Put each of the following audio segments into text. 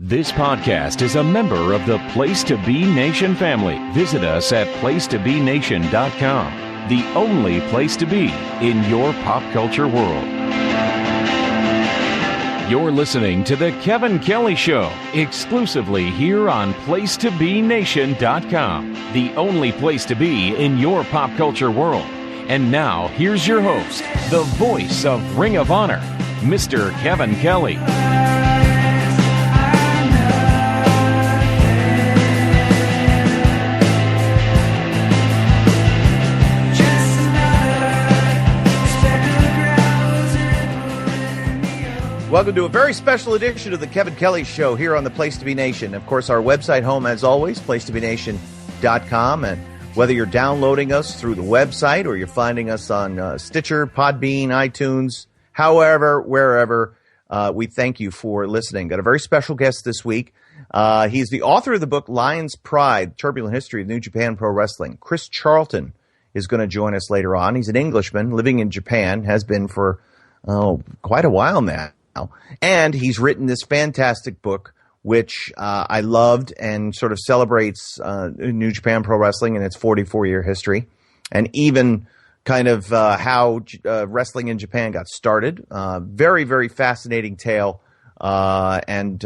This podcast is a member of the Place to Be Nation family. Visit us at placetobenation.com, the only place to be in your pop culture world. You're listening to The Kevin Kelly Show, exclusively here on placetobenation.com, the only place to be in your pop culture world. And now, here's your host, the voice of Ring of Honor, Mr. Kevin Kelly. Welcome to a very special edition of the Kevin Kelly Show here on the Place to Be Nation. Of course, our website home, as always, placetobenation.com. And whether you're downloading us through the website or you're finding us on Stitcher, Podbean, iTunes, however, wherever, we thank you for listening. Got a very special guest this week. He's the author of the book Lion's Pride, Turbulent History of New Japan Pro Wrestling. Chris Charlton is going to join us later on. He's an Englishman living in Japan, has been for quite a while now. And he's written this fantastic book, which I loved and sort of celebrates New Japan Pro Wrestling and its 44-year history, and even kind of how wrestling in Japan got started. Very, very fascinating tale. And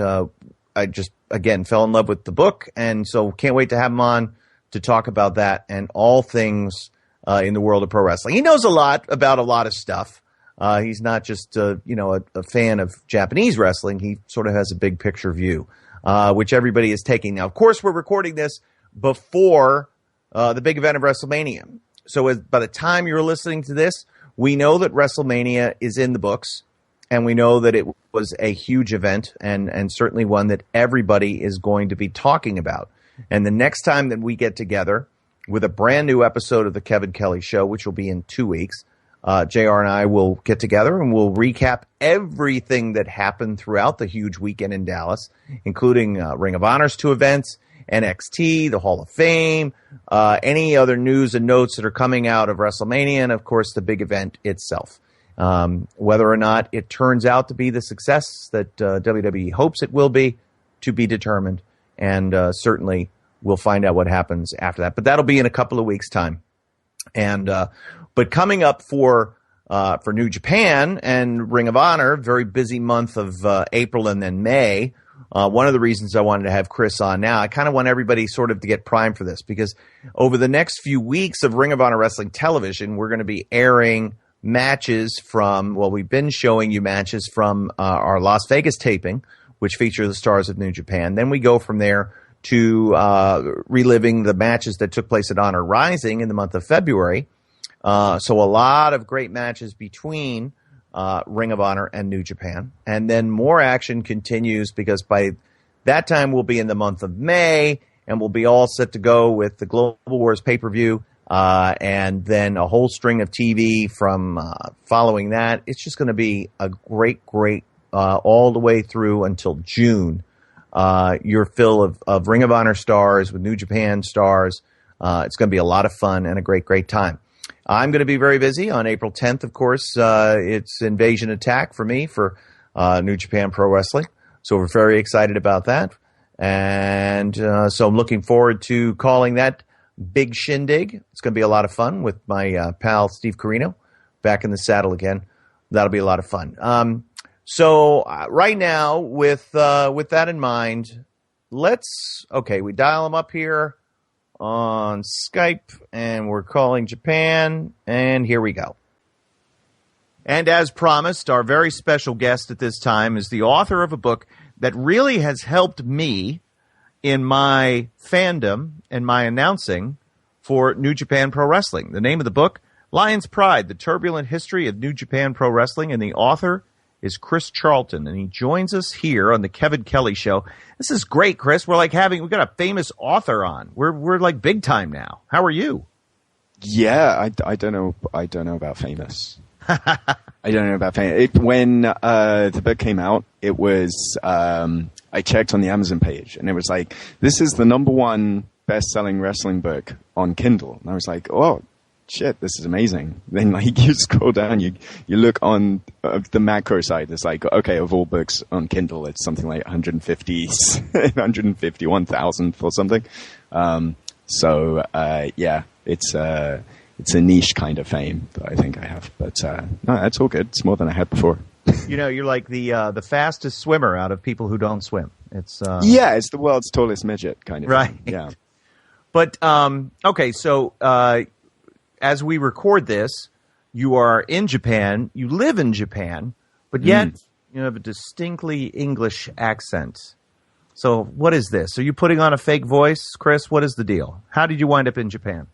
I just, again, fell in love with the book. And so can't wait to have him on to talk about that and all things in the world of pro wrestling. He knows a lot about a lot of stuff. He's not just, a fan of Japanese wrestling. He sort of has a big picture view, which everybody is taking. Now, of course, we're recording this before the big event of WrestleMania. So by the time you're listening to this, we know that WrestleMania is in the books, and we know that it was a huge event and certainly one that everybody is going to be talking about. And the next time that we get together with a brand new episode of the Kevin Kelly Show, which will be in 2 weeks, JR and I will get together and we'll recap everything that happened throughout the huge weekend in Dallas, including Ring of Honor's 2 events, NXT, the Hall of Fame, any other news and notes that are coming out of WrestleMania, and, of course, the big event itself. Whether or not it turns out to be the success that WWE hopes it will be, to be determined, and certainly we'll find out what happens after that. But that'll be in a couple of weeks' time. And but coming up for New Japan and Ring of Honor, very busy month of April and then May. One of the reasons I wanted to have Chris on now, I kind of want everybody sort of to get primed for this, because over the next few weeks of Ring of Honor Wrestling Television, we're going to be airing matches from, well, we've been showing you matches from our Las Vegas taping, which feature the stars of New Japan. Then we go from there to reliving the matches that took place at Honor Rising in the month of February. So a lot of great matches between Ring of Honor and New Japan. And then more action continues, because by that time we'll be in the month of May, and we'll be all set to go with the Global Wars pay-per-view, and then a whole string of TV from following that. It's just going to be a great, all the way through until June. Your fill of Ring of Honor stars with New Japan stars. It's going to be a lot of fun and a great time. I'm going to be very busy on April 10th, of course. It's Invasion Attack for me for New Japan Pro Wrestling. So we're very excited about that. And so I'm looking forward to calling that big shindig. It's going to be a lot of fun with my pal Steve Corino back in the saddle again. That'll be a lot of fun. So right now, with that in mind, we dial them up here on Skype, and we're calling Japan, and here we go. And as promised, our very special guest at this time is the author of a book that really has helped me in my fandom and my announcing for New Japan Pro Wrestling. The name of the book, Lion's Pride, The Turbulent History of New Japan Pro Wrestling, and the author is Chris Charlton, and he joins us here on the Kevin Kelly Show. This is great, Chris. We've got a famous author on. We're like big time now. How are you? Yeah, I don't know about famous. I don't know about famous. When the book came out, it was I checked on the Amazon page, and it was like, this is the #1 best-selling wrestling book on Kindle. And I was like, oh, shit, this is amazing. Then like you scroll down, you look on the macro side. It's like, okay, of all books on Kindle, it's something like 151,000 or something. Yeah, it's a niche kind of fame that I think I have. But no, that's all good. It's more than I had before. You're like the fastest swimmer out of people who don't swim. It's it's the world's tallest midget kind of right. thing. Yeah. But okay, so as we record this, you are in Japan. You live in Japan, but yet you have a distinctly English accent. So what is this? Are you putting on a fake voice, Chris? What is the deal? How did you wind up in Japan?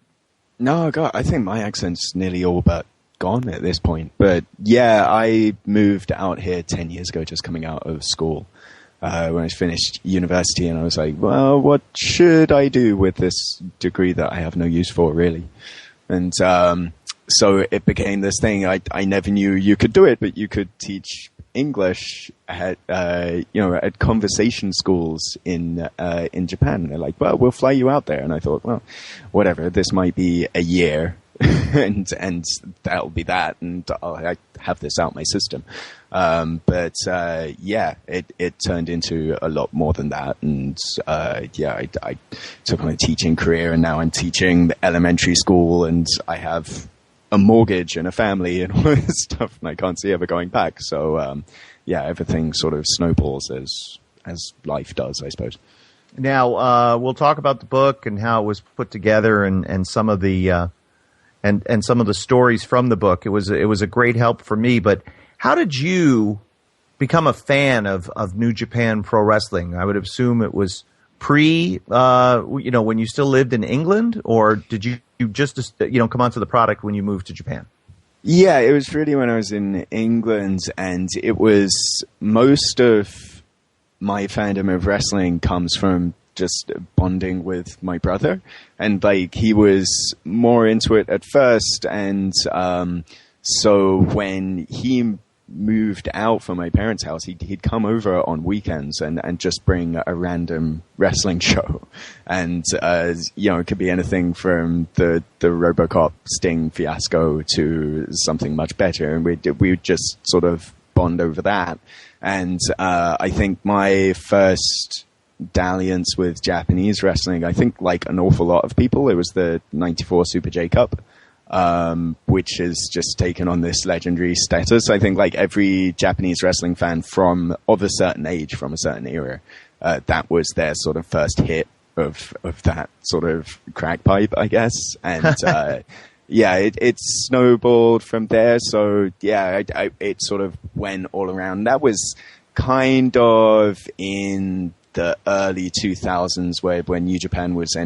No, God, I think my accent's nearly all but gone at this point. But yeah, I moved out here 10 years ago, just coming out of school. When I finished university, and I was like, well, what should I do with this degree that I have no use for, really? And so it became this thing. I never knew you could do it, but you could teach English at at conversation schools in Japan. And they're like, well, we'll fly you out there. And I thought, well, whatever. This might be a year, and that'll be that, and I have this out my system. But it turned into a lot more than that. And I took on a teaching career, and now I'm teaching elementary school, and I have a mortgage and a family and all this stuff, and I can't see ever going back. So everything sort of snowballs as life does, I suppose. Now we'll talk about the book and how it was put together, and some of the and some of the stories from the book. It was a great help for me. But how did you become a fan of New Japan Pro Wrestling? I would assume it was pre, when you still lived in England, or did you just come onto the product when you moved to Japan? Yeah, it was really when I was in England, and it was most of my fandom of wrestling comes from just bonding with my brother, and like he was more into it at first, and so when he moved out from my parents' house, he'd come over on weekends and just bring a random wrestling show, and it could be anything from the RoboCop Sting fiasco to something much better, and we would just sort of bond over that. And I think my first dalliance with Japanese wrestling, I think like an awful lot of people, it was the 94 Super J Cup, which has just taken on this legendary status. I think like every Japanese wrestling fan of a certain age, from a certain era, that was their sort of first hit of that sort of crack pipe, I guess. And it snowballed from there. So yeah, it sort of went all around. That was kind of in the early 2000s, when New Japan was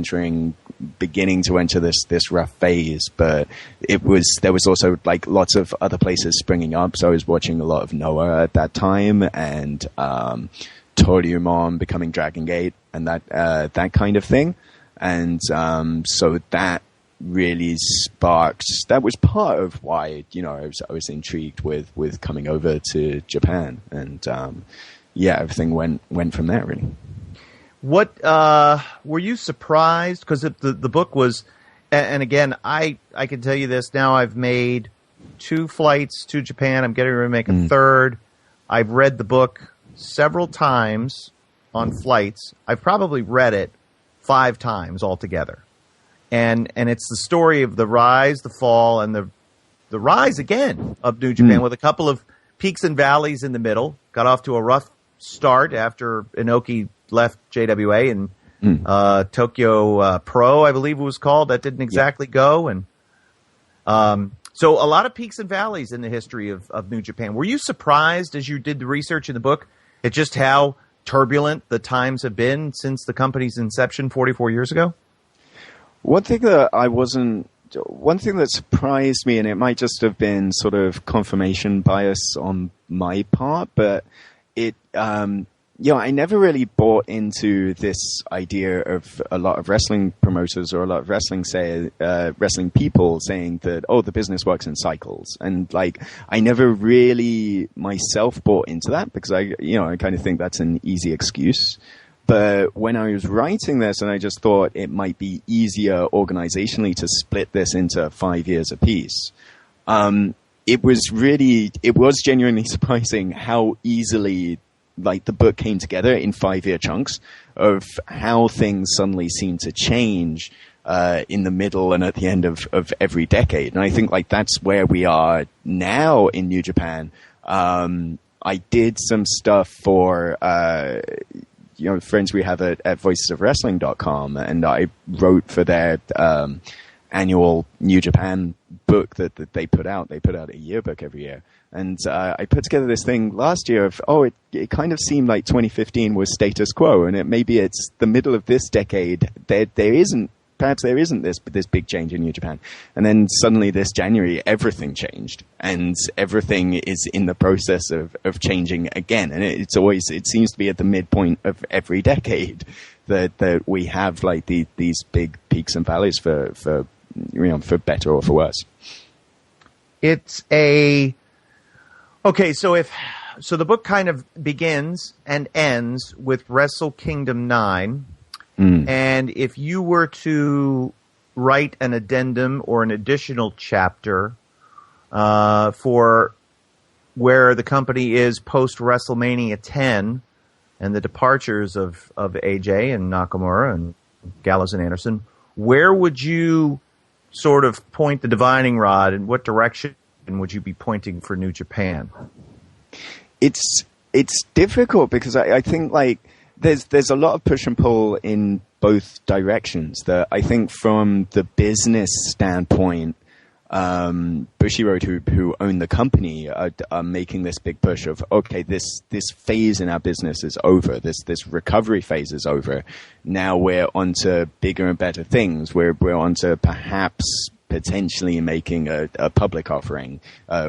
beginning to enter this rough phase, but there was also like lots of other places springing up. So I was watching a lot of Noah at that time, and Toryumon becoming Dragon Gate, and that kind of thing. And so that really sparked. That was part of why I was intrigued with coming over to Japan, and everything went from there, really. What were you surprised? Because the book was, and again, I can tell you this now. I've made 2 flights to Japan. I'm getting ready to make a third. I've read the book several times on flights. I've probably read it 5 times altogether, and it's the story of the rise, the fall, and the rise again of New Japan, with a couple of peaks and valleys in the middle. Got off to a rough start after Inoki left JWA, and Tokyo Pro, I believe it was called. That didn't exactly go. And so a lot of peaks and valleys in the history of New Japan. Were you surprised as you did the research in the book at just how turbulent the times have been since the company's inception 44 years ago? One thing that surprised me, and it might just have been sort of confirmation bias on my part, but I never really bought into this idea of a lot of wrestling promoters or a lot of wrestling people saying that, the business works in cycles. And like, I never really myself bought into that, because I kind of think that's an easy excuse. But when I was writing this, and I just thought it might be easier organizationally to split this into 5 years apiece, it was genuinely surprising how easily like the book came together in 5-year chunks of how things suddenly seem to change in the middle and at the end of every decade. And I think like that's where we are now in New Japan. I did some stuff for friends we have at voicesofwrestling.com, and I wrote for their annual New Japan book that they put out. They put out a yearbook every year. And I put together this thing last year of, it kind of seemed like 2015 was status quo, and maybe it's the middle of this decade. Perhaps there isn't this big change in New Japan. And then suddenly this January, everything changed, and everything is in the process of changing again. And it seems to be at the midpoint of every decade that we have like these big peaks and valleys for better or for worse. It's okay. So the book kind of begins and ends with Wrestle Kingdom 9. And if you were to write an addendum or an additional chapter for where the company is post WrestleMania 10 and the departures of AJ and Nakamura and Gallows and Anderson, where would you sort of point the divining rod, and what direction would you be pointing for New Japan? It's difficult because I think like there's a lot of push and pull in both directions. That I think from the business standpoint, Bushiroad, who own the company, are making this big push of, okay, this phase in our business is over. This recovery phase is over. Now we're onto bigger and better things. We're onto perhaps potentially making a public offering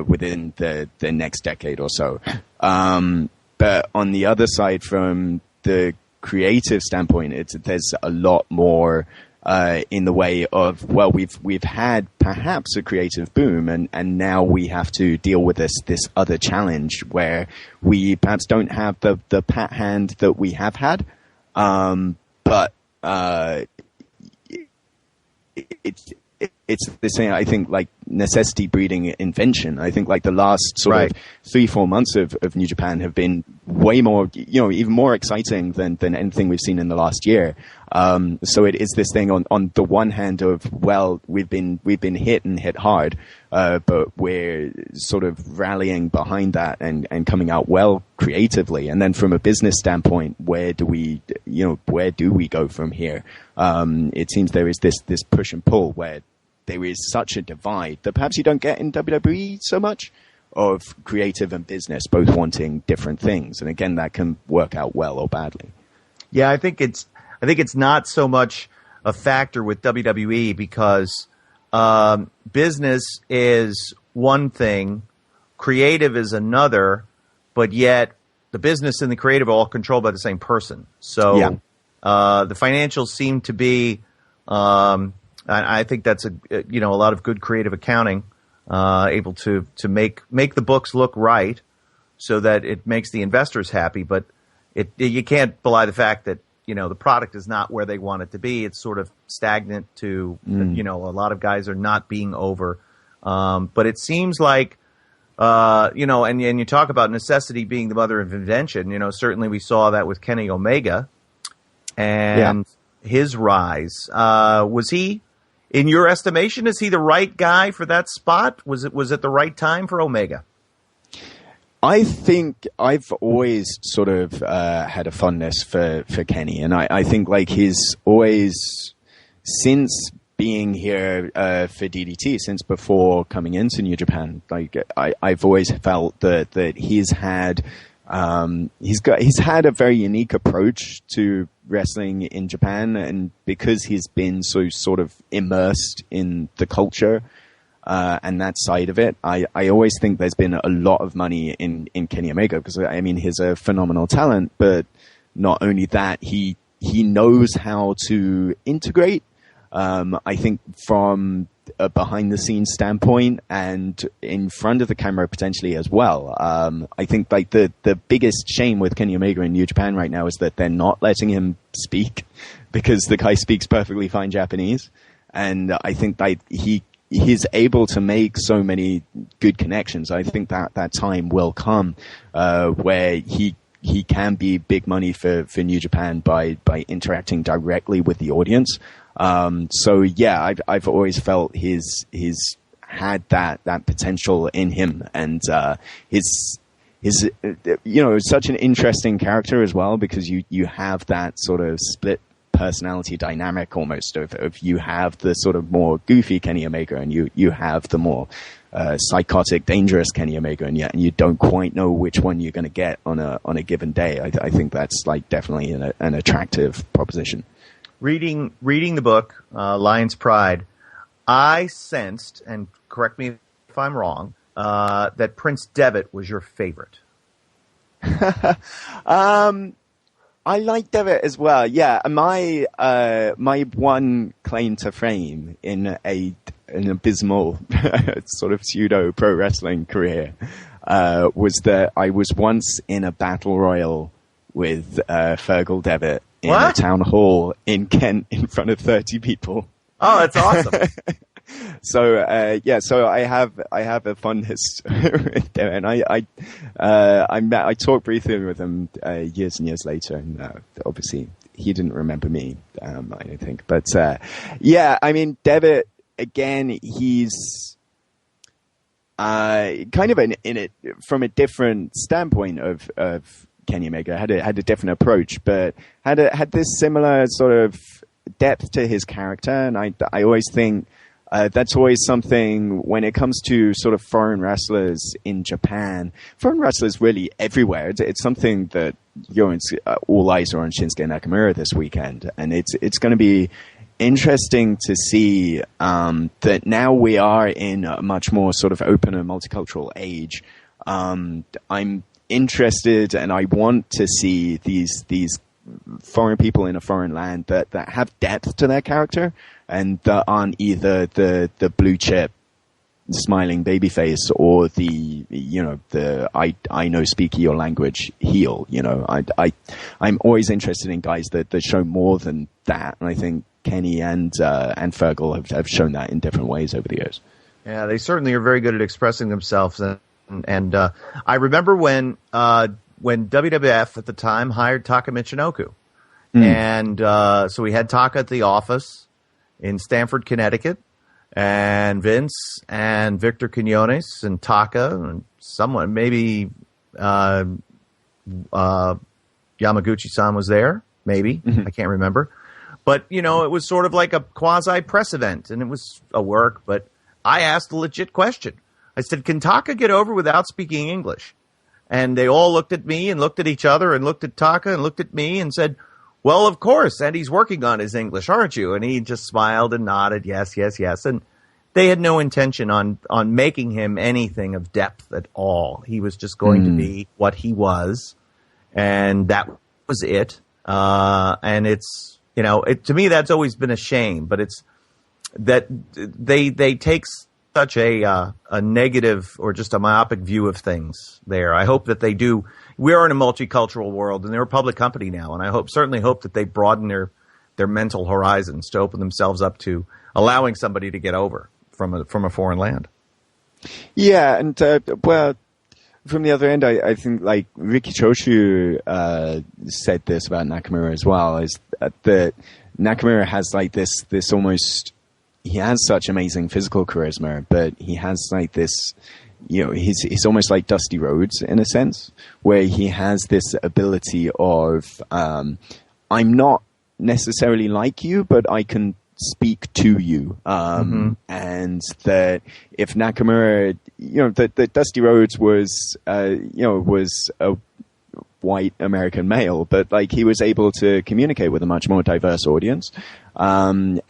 within the next decade or so. But on the other side, from the creative standpoint, there's a lot more in the way of, well, we've had perhaps a creative boom, and now we have to deal with this other challenge where we perhaps don't have the pat hand that we have had, but it's this thing, I think, like necessity breeding invention. I think like the last sort of 3-4 months of New Japan have been way more, even more exciting than anything we've seen in the last year. So it is this thing on the one hand of, well, we've been hit hard, but we're sort of rallying behind that and coming out well creatively. And then from a business standpoint, where do we go from here? It seems there is this push and pull where there is such a divide that perhaps you don't get in WWE so much, of creative and business both wanting different things. And again, that can work out well or badly. Yeah, I think it's not so much a factor with WWE because business is one thing, creative is another, but yet the business and the creative are all controlled by the same person. So the financials seem to be, I think that's a lot of good creative accounting, able to make the books look right so that it makes the investors happy. But you can't belie the fact that the product is not where they want it to be. It's sort of stagnant to a lot of guys are not being over. But it seems like and you talk about necessity being the mother of invention. Certainly we saw that with Kenny Omega and his rise. Was he, in your estimation, is he the right guy for that spot? Was it the right time for Omega? I think I've always sort of had a fondness for Kenny, and I think like he's always, since being here for DDT, since before coming into New Japan, like I've always felt that he's had a very unique approach to wrestling in Japan, and because he's been so sort of immersed in the culture and that side of it, I always think there's been a lot of money in Kenny Omega, because I mean he's a phenomenal talent, but not only that, he knows how to integrate I think from a behind the scenes standpoint and in front of the camera potentially as well. I think like the biggest shame with Kenny Omega in New Japan right now is that they're not letting him speak, because the guy speaks perfectly fine Japanese. And I think like he's able to make so many good connections. I think that time will come, where he can be big money for New Japan by interacting directly with the audience. So yeah, I've always felt he's had that potential in him, and his such an interesting character as well, because you have that sort of split personality dynamic almost of you have the sort of more goofy Kenny Omega, and you have the more psychotic, dangerous Kenny Omega, and you don't quite know which one you're going to get on a given day. I think that's like definitely an attractive proposition. Reading the book, Lion's Pride, I sensed, and correct me if I'm wrong, that Prince Devitt was your favorite. I like Devitt as well. Yeah, my one claim to fame in an abysmal sort of pseudo pro wrestling career was that I was once in a battle royal with Fergal Devitt in a town hall in Kent in front of 30 people. Oh, that's awesome. So I have a fondness with Devitt, and I talked briefly with him years and years later, and obviously he didn't remember me, I don't think. But yeah, I mean, Devitt again, he's kind of in it from a different standpoint of Kenny Omega. Had a different approach, but had this similar sort of depth to his character, and I always think. That's always something when it comes to sort of foreign wrestlers in Japan, foreign wrestlers really everywhere. It's something that all eyes are on Shinsuke Nakamura this weekend, and it's going to be interesting to see that now we are in a much more sort of open and multicultural age. I'm interested, and I want to see these foreign people in a foreign land that have depth to their character, and that aren't either the blue chip smiling babyface or the I know speak your language heel. I'm always interested in guys that show more than that, and I think Kenny and Fergal have shown that in different ways over the years. Yeah, they certainly are very good at expressing themselves, and I remember when WWF at the time hired Taka Michinoku. And so we had Taka at the office in Stamford, Connecticut, and Vince and Victor Quinones and Taka and someone, maybe Yamaguchi-san was there, maybe. I can't remember. But, it was sort of like a quasi-press event, and it was a work, but I asked a legit question. I said, can Taka get over without speaking English? And they all looked at me and looked at each other and looked at Taka and looked at me and said, well, of course, and he's working on his English, aren't you? And he just smiled and nodded, yes, yes, yes. And they had no intention on making him anything of depth at all. He was just going to be what he was, and that was it. And it's, to me, that's always been a shame, but it's that they take such a negative or just a myopic view of things there. I hope that they do. We are in a multicultural world, and they're a public company now, and I certainly hope that they broaden their mental horizons to open themselves up to allowing somebody to get over from a foreign land. Yeah, and well, from the other end, I think like Riki Choshu said this about Nakamura as well, is that Nakamura has like this almost. He has such amazing physical charisma, but he has like this, he's almost like Dusty Rhodes in a sense, where he has this ability of, I'm not necessarily like you, but I can speak to you. And that if Nakamura, that Dusty Rhodes was a white American male, but like he was able to communicate with a much more diverse audience. And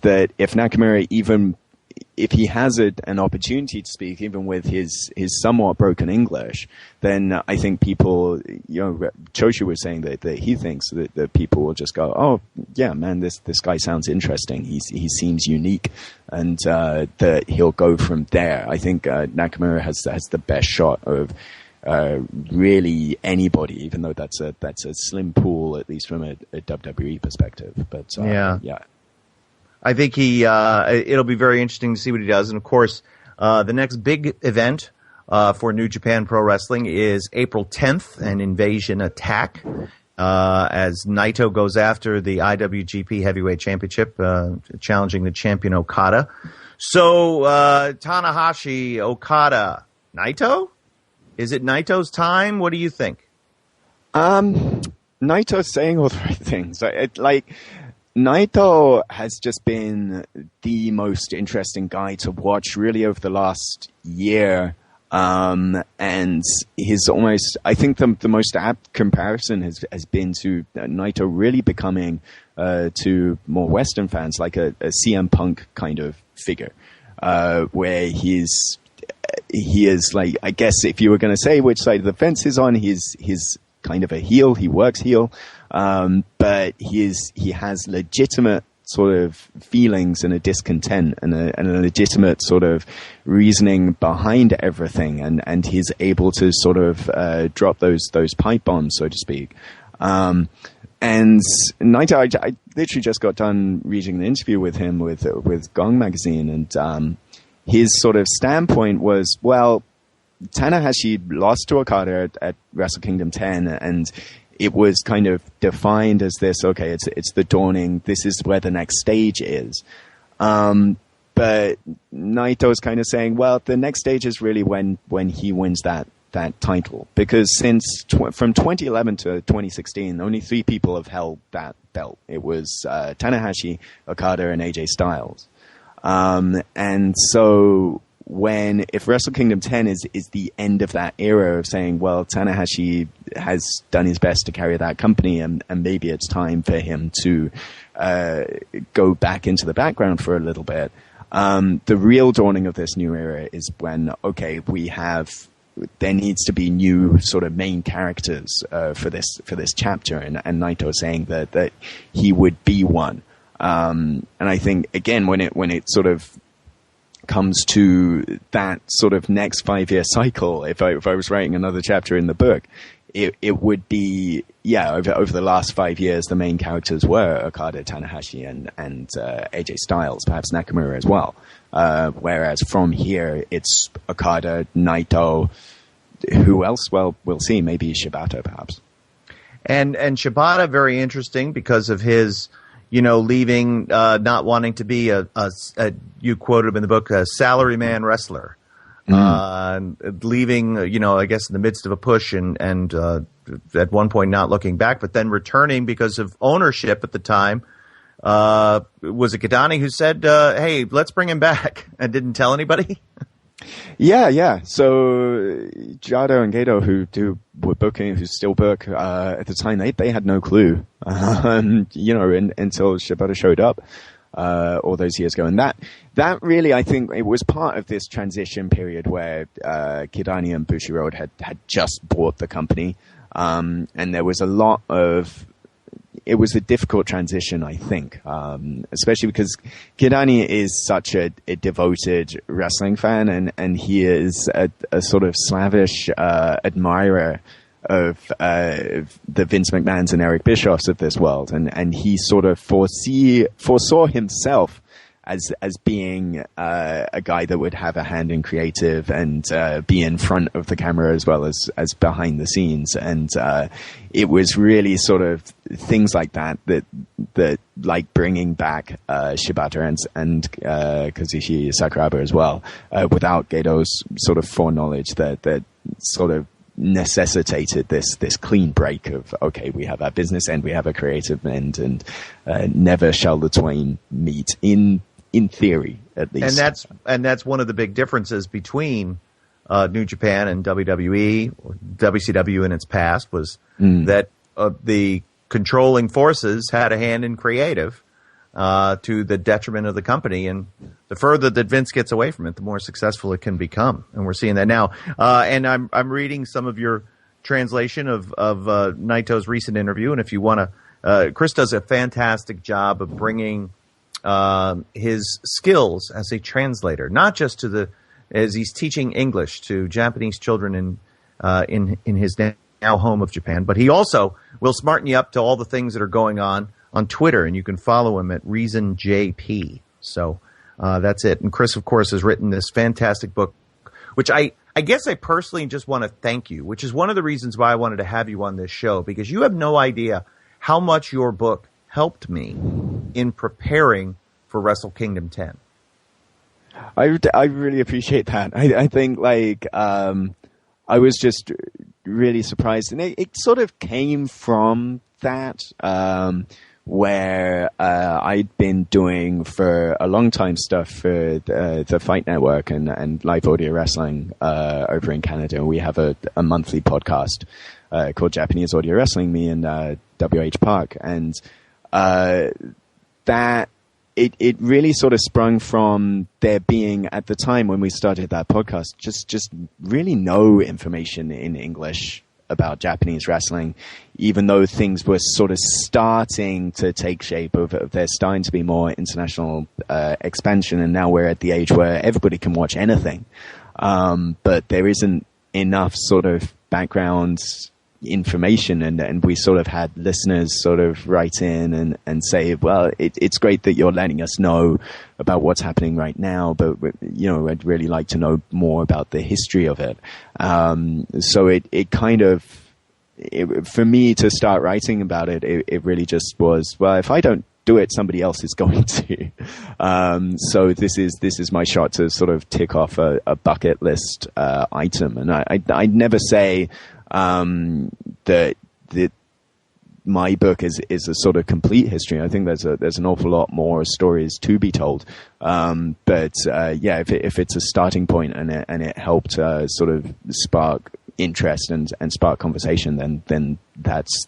that if Nakamura even if he has an opportunity to speak, even with his somewhat broken English, then I think people, Choshu was saying that he thinks that people will just go, oh yeah, man, this guy sounds interesting. He seems unique, and that he'll go from there. I think Nakamura has the best shot of really anybody, even though that's a slim pool, at least from a WWE perspective. But yeah. I think it'll be very interesting to see what he does. And of course, the next big event for New Japan Pro Wrestling is April 10th, an Invasion Attack, as Naito goes after the IWGP Heavyweight Championship, challenging the champion Okada. So, Tanahashi, Okada, Naito? Is it Naito's time? What do you think? Naito's saying all the right things. Naito has just been the most interesting guy to watch really over the last year. And his almost, I think the most apt comparison has been to Naito really becoming, to more Western fans, like a CM Punk kind of figure, where he is like, I guess if you were going to say which side of the fence he's on, he's kind of a heel. He works heel. But he has legitimate sort of feelings and a discontent and a legitimate sort of reasoning behind everything. And he's able to sort of, drop those pipe bombs, so to speak. And Naito, I literally just got done reading an interview with him with Gong Magazine, and, his sort of standpoint was, well, Tanahashi lost to Okada at Wrestle Kingdom 10, and it was kind of defined as this, okay, it's the dawning, this is where the next stage is. But Naito's kind of saying, well, the next stage is really when he wins that title. Because from 2011 to 2016, only 3 people have held that belt. It was Tanahashi, Okada, and AJ Styles. And so if Wrestle Kingdom 10 is the end of that era of saying, well, Tanahashi has done his best to carry that company, and maybe it's time for him to go back into the background for a little bit. The real dawning of this new era is when, okay, there needs to be new sort of main characters for this chapter, and Naito saying that he would be one. And I think, again, when it sort of comes to that sort of next 5-year cycle, if I was writing another chapter in the book, it would be, over the last 5 years, the main characters were Okada, Tanahashi, and AJ Styles, perhaps Nakamura as well. Whereas from here, it's Okada, Naito, who else? Well, we'll see. Maybe Shibata, perhaps. And Shibata, very interesting because of his, leaving, not wanting to be you quoted him in the book, a salaryman wrestler. Leaving, I guess in the midst of a push and at one point not looking back, but then returning because of ownership at the time. Was it Kidani who said, hey, let's bring him back, and didn't tell anybody? Yeah. So Jado and Gato, who were booking, who still book, at the time, they had no clue, until Shibata showed up, all those years ago. And that really, I think it was part of this transition period where, Kidani and Bushiroad had just bought the company. And there was it was a difficult transition, I think, especially because Kidani is such a devoted wrestling fan, and he is a sort of slavish admirer of the Vince McMahons and Eric Bischoffs of this world, and he sort of foresaw himself as being a guy that would have a hand in creative and be in front of the camera as well as behind the scenes. And it was really sort of things like that like bringing back Shibata and Kazushi Sakuraba as well, without Gato's sort of foreknowledge that sort of necessitated this clean break of, okay, we have our business end, we have a creative end, and never shall the twain meet in theory, at least. And that's one of the big differences between New Japan and WWE, or WCW in its past, was that the controlling forces had a hand in creative, to the detriment of the company. And the further that Vince gets away from it, the more successful it can become. And we're seeing that now. And I'm reading some of your translation of Naito's recent interview. And if you want to, Chris does a fantastic job of bringing his skills as a translator, not just as he's teaching English to Japanese children in his now home of Japan, but he also will smarten you up to all the things that are going on Twitter, and you can follow him at ReasonJP. So that's it. And Chris, of course, has written this fantastic book, which I guess I personally just want to thank you, which is one of the reasons why I wanted to have you on this show, because you have no idea how much your book helped me in preparing for Wrestle Kingdom 10. I really appreciate that. I think I was just really surprised, and it sort of came from that where I'd been doing for a long time stuff for the Fight Network and live audio wrestling over in Canada. We have a monthly podcast called Japanese Audio Wrestling, me and WH Park, and that it really sort of sprung from there being, at the time when we started that podcast, just really no information in English about Japanese wrestling, even though things were sort of starting to take shape. There's starting to be more international expansion, and now we're at the age where everybody can watch anything. But there isn't enough sort of background information, and we sort of had listeners sort of write in and say, well, it's great that you're letting us know about what's happening right now, but I'd really like to know more about the history of it. So it kind of, for me to start writing about it really just was, well, if I don't do it, somebody else is going to. So this is my shot to sort of tick off a bucket list item, and I'd never say that my book is a sort of complete history. I think there's an awful lot more stories to be told. But if it's a starting point and it helped sort of spark interest and spark conversation, then that's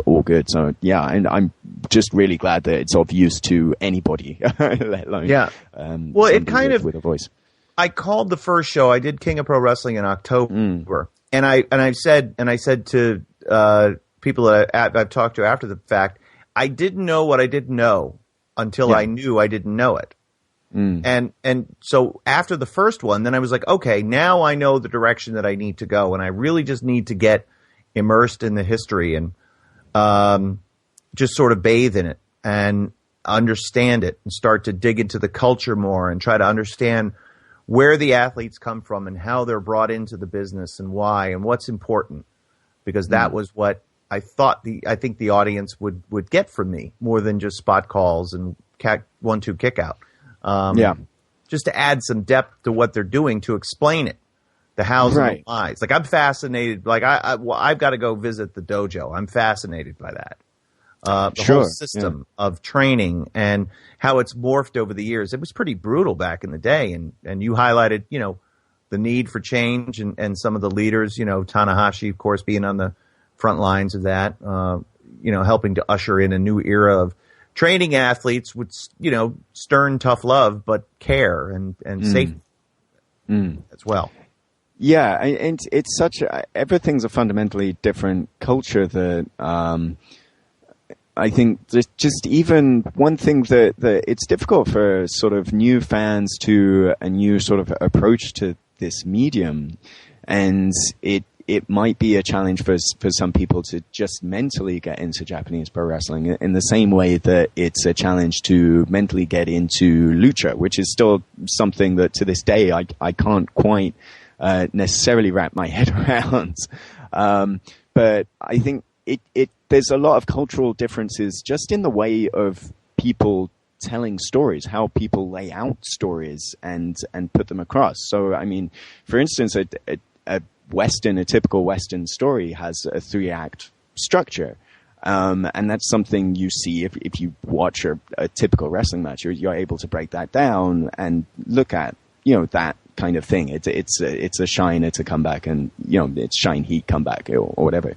all good. So yeah, and I'm just really glad that it's of use to anybody, let alone well, it kind of with a voice. I called the first show. I did King of Pro Wrestling in October. And I said to people that I've talked to after the fact, I didn't know what I didn't know until I knew I didn't know it. And so after the first one, then I was like, okay, now I know the direction that I need to go, and I really just need to get immersed in the history and just sort of bathe in it and understand it and start to dig into the culture more and try to understand where the athletes come from and how they're brought into the business and why and what's important, because that was what I think the audience would get from me more than just spot calls and 1-2 kick out. Just to add some depth to what they're doing, to explain it, the hows and the whys. Like, I'm fascinated. Like, I've got to go visit the dojo. I'm fascinated by that. The whole system of training and how it's morphed over the years. It was pretty brutal back in the day, and you highlighted, the need for change and some of the leaders, Tanahashi, of course, being on the front lines of that, helping to usher in a new era of training athletes with, stern, tough love, but care and safety as well. Yeah, and it's everything's a fundamentally different culture that, I think just even one thing that it's difficult for sort of new fans to a new sort of approach to this medium, and it might be a challenge for some people to just mentally get into Japanese pro wrestling in the same way that it's a challenge to mentally get into lucha, which is still something that to this day I can't quite necessarily wrap my head around. But I think there's a lot of cultural differences just in the way of people telling stories, how people lay out stories and put them across. So, I mean, for instance, a typical Western story has a 3-act structure. And that's something you see if you watch a typical wrestling match, you're able to break that down and look at, that kind of thing. It's a shine, it's a comeback, and it's shine, heat, comeback, or whatever.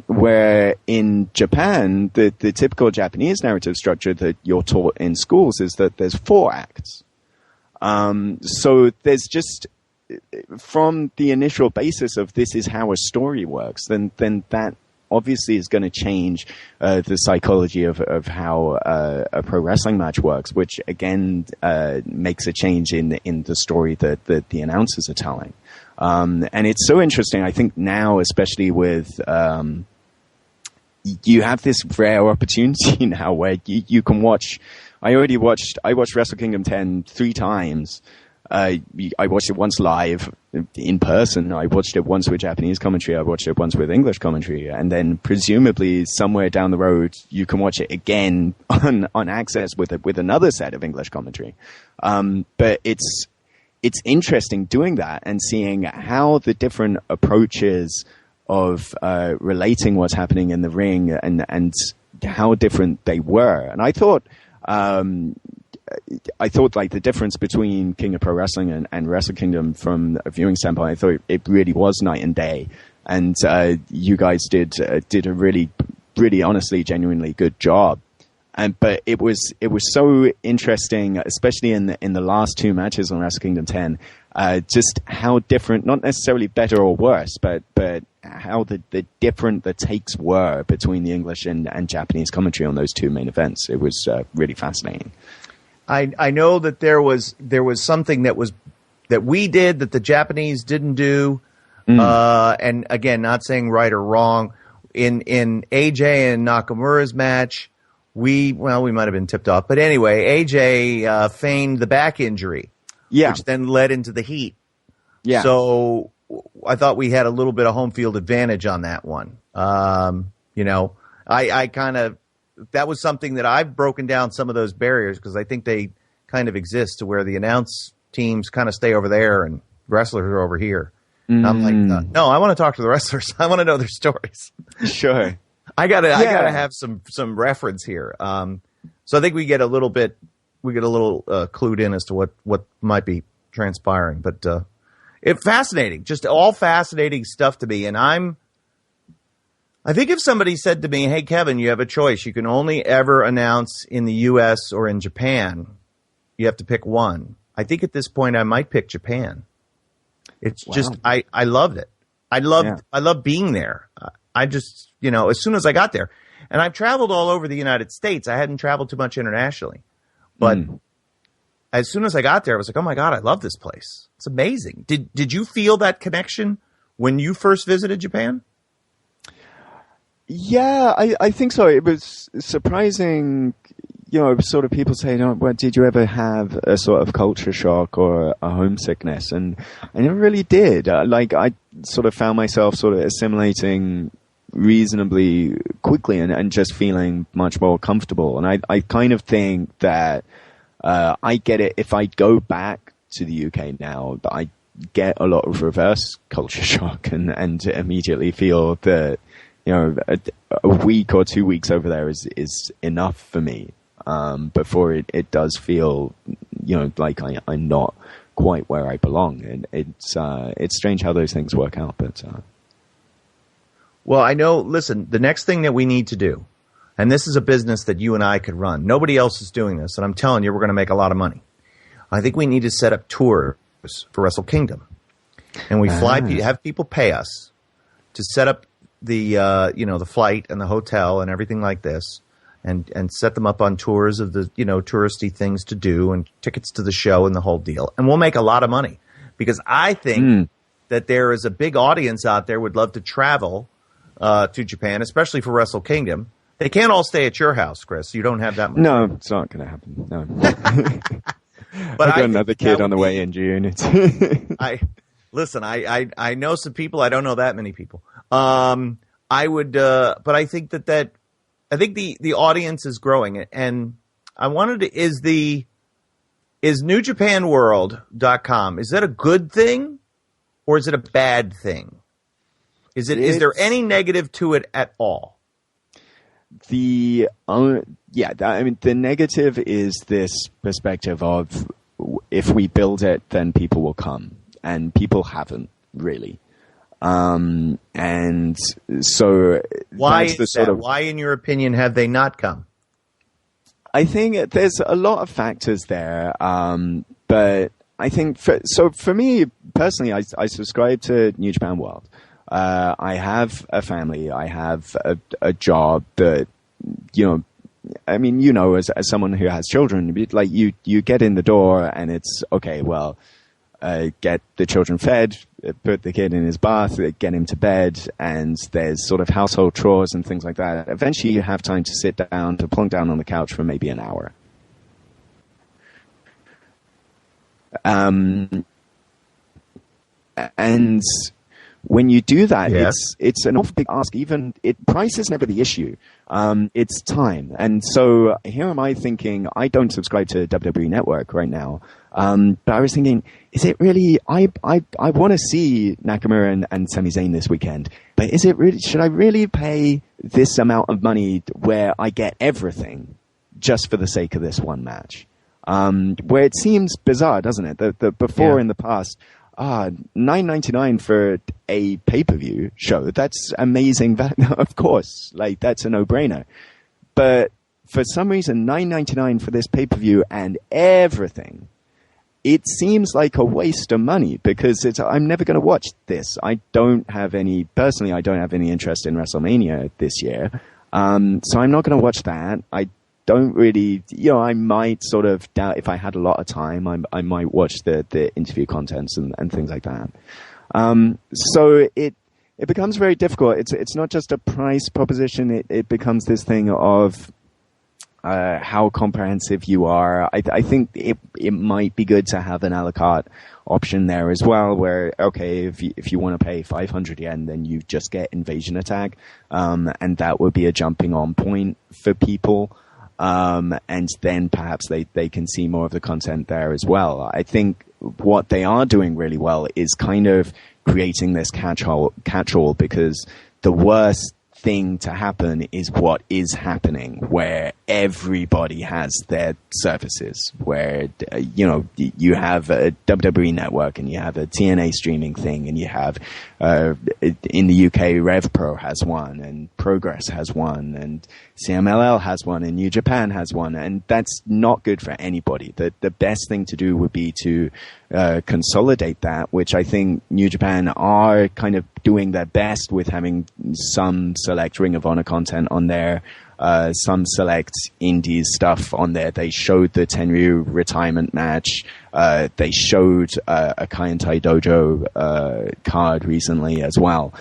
Where in Japan, the typical Japanese narrative structure that you're taught in schools is that there's 4 acts. So there's just, from the initial basis of this is how a story works, then that obviously is going to change the psychology of how a pro wrestling match works, which again makes a change in the story that the announcers are telling. And it's so interesting, I think now, especially with you have this rare opportunity now where you can watch. I watched Wrestle Kingdom 10 3 times. I watched it once live in person. I watched it once with Japanese commentary. I watched it once with English commentary. And then presumably somewhere down the road, you can watch it again on Access with another set of English commentary. But it's interesting doing that and seeing how the different approaches of relating what's happening in the ring and how different they were. And I thought like the difference between King of Pro Wrestling and Wrestle Kingdom from a viewing standpoint, I thought it really was night and day. And you guys did a really, really honestly, genuinely good job. But it was so interesting, especially in the last 2 matches on Wrestle Kingdom 10, just how different, not necessarily better or worse, but how the different the takes were between the English and Japanese commentary on those 2 main events. It was really fascinating. I know that there was something that we did that the Japanese didn't do, and again, not saying right or wrong. In AJ and Nakamura's match, we might have been tipped off, but anyway, AJ feigned the back injury, which then led into the heat. Yeah. So I thought we had a little bit of home field advantage on that one. I kind of. That was something that I've broken down some of those barriers because I think they kind of exist to where the announce teams kind of stay over there and wrestlers are over here. And I'm like, no, I want to talk to the wrestlers. I want to know their stories. Sure. I gotta have some reference here. So I think we get a little clued in as to what might be transpiring, but it's fascinating, just all fascinating stuff to me. And I think if somebody said to me, hey, Kevin, you have a choice. You can only ever announce in the U.S. or in Japan. You have to pick one. I think at this point I might pick Japan. It's just, I loved it. I loved being there. I just, as soon as I got there. And I've traveled all over the United States. I hadn't traveled too much internationally. But as soon as I got there, I was like, oh, my God, I love this place. It's amazing. Did you feel that connection when you first visited Japan? Yeah, I think so. It was surprising, sort of people saying, well, did you ever have a sort of culture shock or a homesickness? And I never really did. I sort of found myself sort of assimilating reasonably quickly and just feeling much more comfortable. And I kind of think that I get it if I go back to the UK now, I get a lot of reverse culture shock and immediately feel that a week or 2 weeks over there is enough for me before it does feel like I'm not quite where I belong, and it's strange how those things work out. But well, I know. Listen, the next thing that we need to do, and this is a business that you and I could run. Nobody else is doing this, and I'm telling you, we're going to make a lot of money. I think we need to set up tours for Wrestle Kingdom, and we have people pay us to set up the the flight and the hotel and everything like this, and set them up on tours of the touristy things to do and tickets to the show and the whole deal, and we'll make a lot of money because I think that there is a big audience out there would love to travel to Japan, especially for Wrestle Kingdom. They can't all stay at your house, Chris. You don't have that much. No, it's not going to happen. No. But I got another kid on the way in June. I know some people. I don't know that many people. I would, but I think I think the audience is growing, and I wanted to, is NewJapanWorld.com, is that a good thing or is it a bad thing? Is there any negative to it at all? The negative is this perspective of if we build it, then people will come, and people haven't really. And so why that's the is sort that? of, Why, in your opinion, have they not come? I think there's a lot of factors there. But I think for me personally, I subscribe to New Japan World. I have a family. I have a job that, I mean, as someone who has children, like you get in the door and it's okay. Well, get the children fed, put the kid in his bath, get him to bed, and there's sort of household chores and things like that. Eventually you have time to sit down, to plunk down on the couch for maybe an hour. And when you do that, yes, it's an awful big ask. Even price is never the issue. It's time. And so here am I thinking, I don't subscribe to WWE Network right now. But I was thinking, is it really, I want to see Nakamura and Sami Zayn this weekend, but is it really, should I really pay this amount of money where I get everything just for the sake of this one match? Where it seems bizarre, doesn't it? The before in the past, $9.99 for a pay-per-view show, that's amazing. Of course, like that's a no-brainer. But for some reason, $9.99 for this pay-per-view and everything, it seems like a waste of money, because I'm never going to watch this. I don't have any interest in WrestleMania this year. So I'm not going to watch that. I don't really, I might sort of doubt, if I had a lot of time, I might watch the interview contents and things like that. So it becomes very difficult. It's not just a price proposition. It becomes this thing of how comprehensive you are. I think it might be good to have an a la carte option there as well, where, okay, if you want to pay 500 yen, then you just get Invasion Attack. And that would be a jumping on point for people. And then perhaps they can see more of the content there as well. I think what they are doing really well is kind of creating this catch-all, because the worst thing to happen is what is happening, where everybody has their services, where you have a WWE Network and you have a TNA streaming thing, and you have in the UK RevPro has one, and Progress has one, and CMLL has one, and New Japan has one, and that's not good for anybody. The best thing to do would be to consolidate that, which I think New Japan are kind of doing their best with, having some select Ring of Honor content on there, some select indies stuff on there. They showed the Tenryu retirement match. They showed a Kaientai Dojo card recently as well.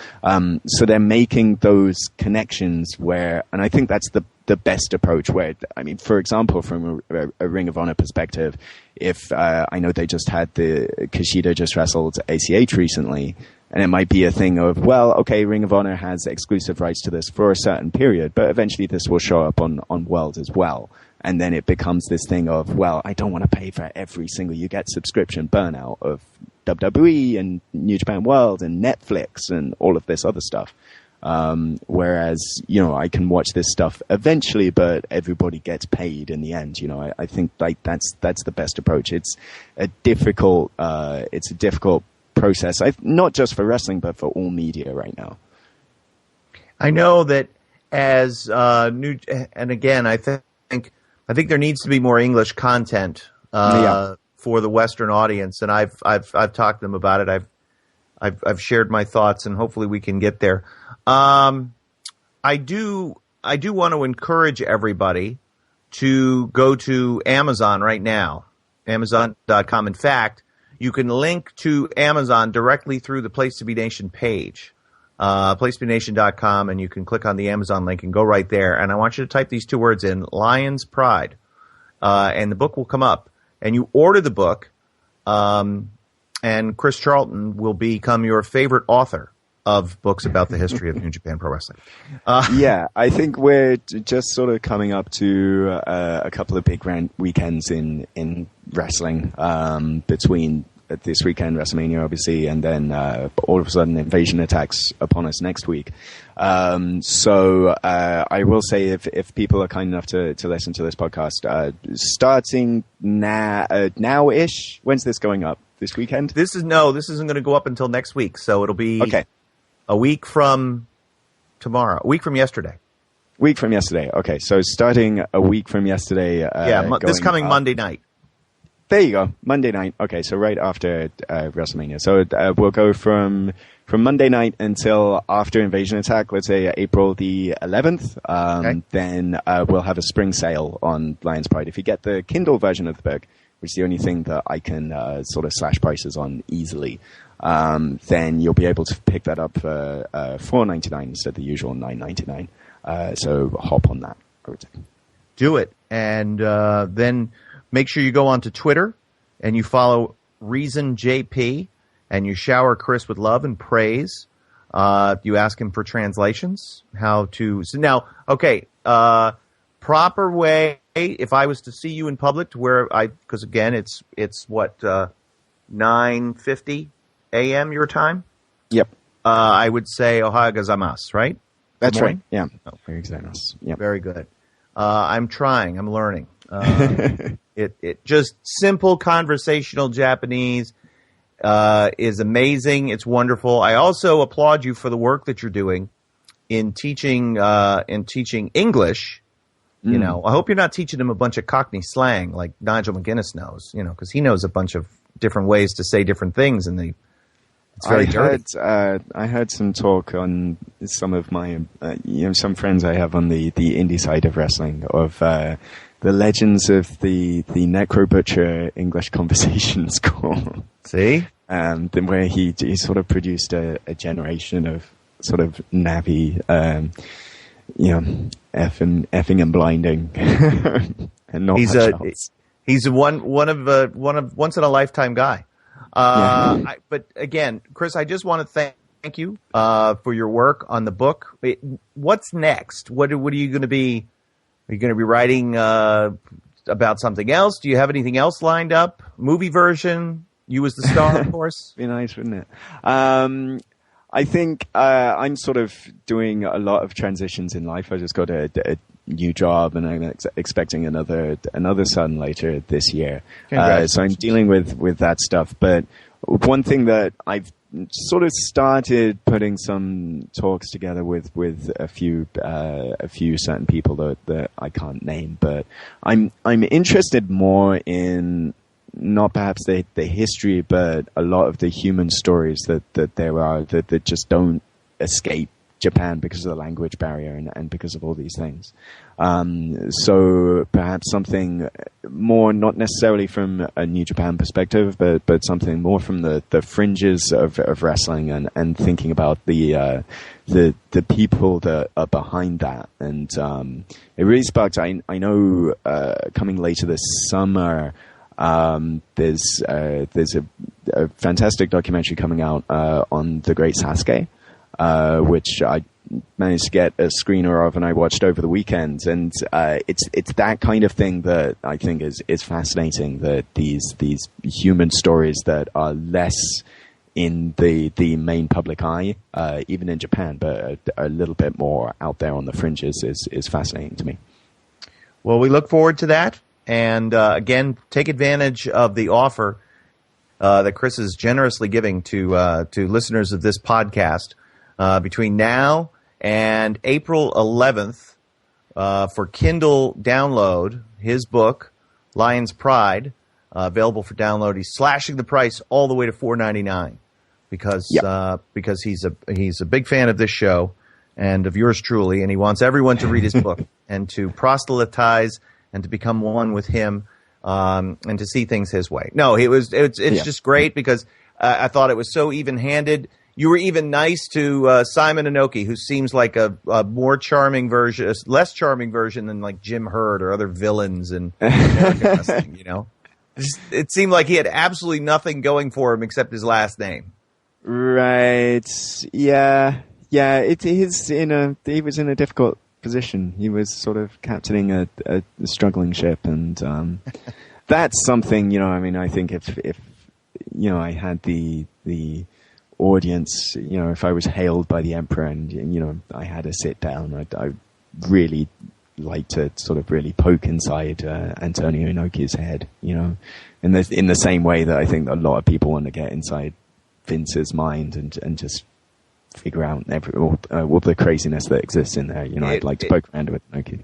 So they're making those connections where, and I think that's the best approach, where, I mean, for example, from a Ring of Honor perspective, if I know they just had Kushida just wrestled ACH recently, and it might be a thing of, well, okay, Ring of Honor has exclusive rights to this for a certain period, but eventually this will show up on World as well. And then it becomes this thing of, well, I don't want to pay for every single, you get subscription burnout of WWE and New Japan World and Netflix and all of this other stuff. Whereas, I can watch this stuff eventually, but everybody gets paid in the end. I think like that's the best approach. It's a difficult process, not just for wrestling, but for all media right now. I know that as and again, I think there needs to be more English content for the Western audience, and I've talked to them about it. I've shared my thoughts, and hopefully we can get there. I do want to encourage everybody to go to Amazon right now, Amazon.com. In fact, you can link to Amazon directly through the Place to Be Nation page, placetobenation.com, and you can click on the Amazon link and go right there. And I want you to type these two words in, Lion's Pride, and the book will come up. And you order the book, and Chris Charlton will become your favorite author of books about the history of New Japan Pro Wrestling. Yeah, I think we're just sort of coming up to a couple of big weekends in wrestling, between this weekend, WrestleMania, obviously, and then all of a sudden Invasion attacks upon us next week. So I will say if people are kind enough to listen to this podcast, starting now-ish, when's this going up? This weekend? This isn't going to go up until next week, so it'll be a week from tomorrow, a week from yesterday. Week from yesterday. Okay, so starting a week from yesterday. This coming Monday night. There you go, Monday night. Okay, so right after WrestleMania. So we'll go from Monday night until after Invasion Attack, let's say April the 11th. Then we'll have a spring sale on Lions Pride. If you get the Kindle version of the book, which is the only thing that I can sort of slash prices on easily, then you'll be able to pick that up for $4.99 instead of the usual $9.99. So hop on that, I would say. Do it. And then make sure you go onto Twitter and you follow ReasonJP and you shower Chris with love and praise. You ask him for translations, proper way, if I was to see you in public, because again, it's what, 9:50 a.m. your time? Yep. I would say Ohayou gozaimasu, right? That's right. Yeah. Oh, very gozaimasu. Yep. Very good. I'm trying. I'm learning. It just simple conversational Japanese is amazing. It's wonderful. I also applaud you for the work that you're doing in teaching English. You know, I hope you're not teaching him a bunch of Cockney slang like Nigel McGuinness knows, because he knows a bunch of different ways to say different things, and it's very dirty. I heard some talk on some of my, some friends I have on the indie side of wrestling of the legends of the Necro Butcher English Conversation School. See? Where he sort of produced a generation of sort of Navi, effing and blinding, and not much else. He's one of once in a lifetime guy. But again, Chris, I just want to thank you for your work on the book. What's next? What are you going to be? Are you going to be writing about something else? Do you have anything else lined up? Movie version? You as the star, of course. Be nice, wouldn't it? I think I'm sort of doing a lot of transitions in life. I just got a new job, and I'm expecting another son later this year. So I'm dealing with that stuff. But one thing that I've sort of started putting some talks together with a few certain people that I can't name, but I'm interested more in not perhaps the history, but a lot of the human stories that there are that just don't escape Japan because of the language barrier and because of all these things. So perhaps something more, not necessarily from a New Japan perspective, but something more from the fringes of wrestling and thinking about the people that are behind that. And it really sparked. I know coming later this summer, there's a fantastic documentary coming out on the Great Sasuke, which I managed to get a screener of and I watched over the weekend. And it's that kind of thing that I think is fascinating, that these human stories that are less in the main public eye, even in Japan, but a little bit more out there on the fringes is fascinating to me. Well, we look forward to that. And again, take advantage of the offer that Chris is generously giving to listeners of this podcast between now and April 11th for Kindle download. His book, Lion's Pride, available for download. He's slashing the price all the way to $4.99 because he's a big fan of this show and of yours truly, and he wants everyone to read his book and to proselytize and to become one with him, and to see things his way. No, it's just great because I thought it was so even-handed. You were even nice to Simon Inoki, who seems like a more charming version, a less charming version than like Jim Herd or other villains and wrestling, It seemed like he had absolutely nothing going for him except his last name. Right. Yeah. He was in a difficult position. He was sort of captaining a struggling ship, and that's something, I think if I had the audience, if I was hailed by the emperor and, I had to sit down, I really like to sort of really poke inside Antonio Inoki's head, in the same way that I think that a lot of people want to get inside Vince's mind and just figure out all the craziness that exists in there. I'd like to poke around with Inoki.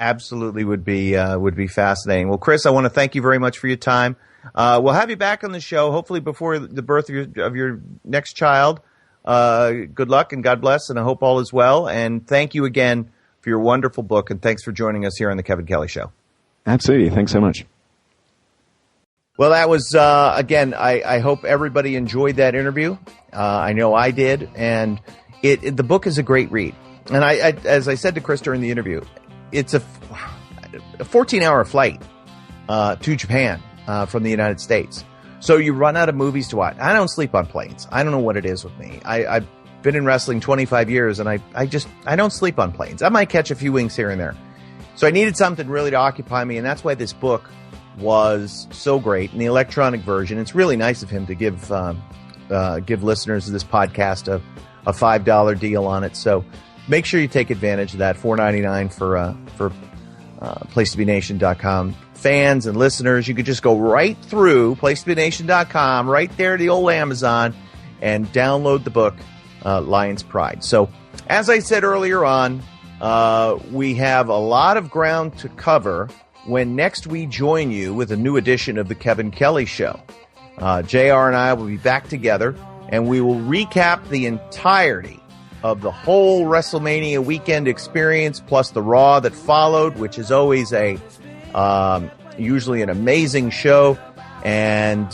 Absolutely would be fascinating. Well, Chris, I want to thank you very much for your time. We'll have you back on the show, hopefully before the birth of your next child. Good luck and God bless, and I hope all is well. And thank you again for your wonderful book, and thanks for joining us here on the Kevin Kelly Show. Absolutely. Thanks so much. Well, that was, again, I hope everybody enjoyed that interview. I know I did, and the book is a great read. And I as I said to Chris during the interview, it's a 14-hour flight to Japan from the United States. So you run out of movies to watch. I don't sleep on planes. I don't know what it is with me. I've been in wrestling 25 years, and I don't sleep on planes. I might catch a few winks here and there. So I needed something really to occupy me, and that's why this book was so great. In the electronic version, it's really nice of him to give listeners of this podcast a $5 deal on it. So make sure you take advantage of that. $4.99 for PlaceToBeNation.com fans and listeners. You could just go right through PlaceToBeNation.com, right there to the old Amazon, and download the book, Lion's Pride. So, as I said earlier on, we have a lot of ground to cover when next we join you with a new edition of the Kevin Kelly Show. JR and I will be back together, and we will recap the entirety of the whole WrestleMania weekend experience, plus the Raw that followed, which is always usually an amazing show. And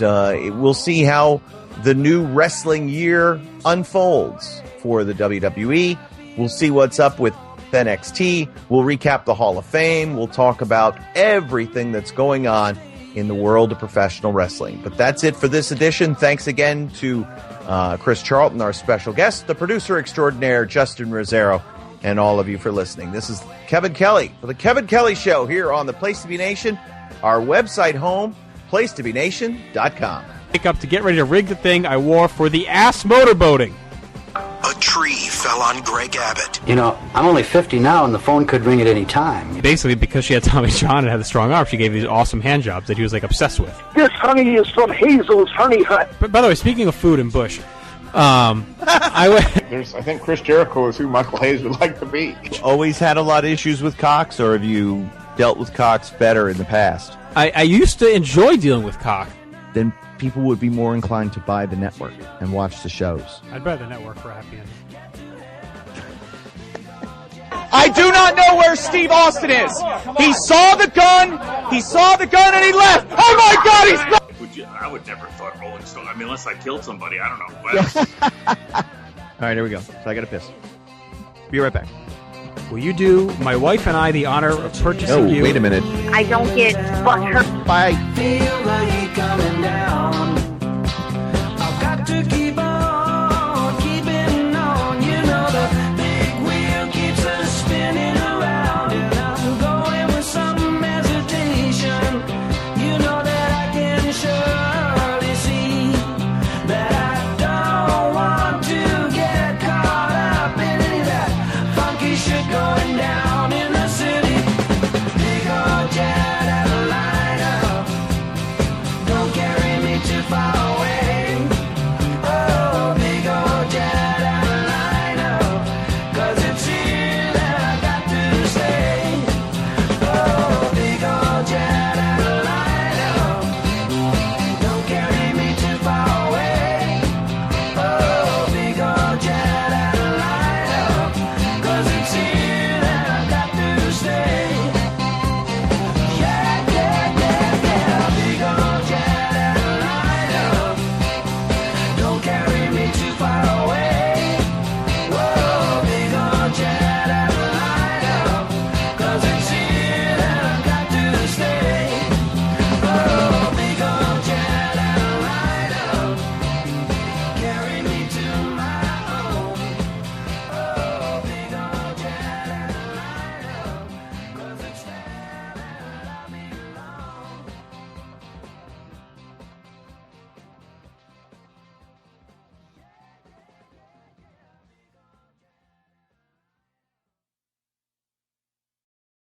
we'll see how the new wrestling year unfolds for the WWE. We'll see what's up with NXT. We'll recap the Hall of Fame. We'll talk about everything that's going on in the world of professional wrestling. But that's it for this edition. Thanks again to Chris Charlton, our special guest, the producer extraordinaire, Justin Rosero, and all of you for listening. This is Kevin Kelly for the Kevin Kelly Show here on the Place to Be Nation, our website home, placetobenation.com. Wake up to get ready to rig the thing I wore for the ass motorboating. A tree fell on Greg Abbott. I'm only 50 now, and the phone could ring at any time. Basically, because she had Tommy John and had the strong arm, she gave these awesome hand jobs that he was obsessed with. This honey is from Hazel's Honey Hut. But by the way, speaking of food and Bush, I think Chris Jericho is who Michael Hayes would like to be. Always had a lot of issues with Cox, or have you dealt with Cox better in the past? I used to enjoy dealing with Cox. Then people would be more inclined to buy the network and watch the shows. I'd buy the network for a happy ending. I do not know where Steve Austin is. He saw the gun, and he left. Oh my God, he's back! I would never thought Rolling Stone. Unless I killed somebody, I don't know. All right, here we go. So I got to piss. Be right back. Will you do my wife and I the honor of purchasing you? Oh, wait a minute. I don't get butthurt. Bye. Feel like coming down. I've got to keep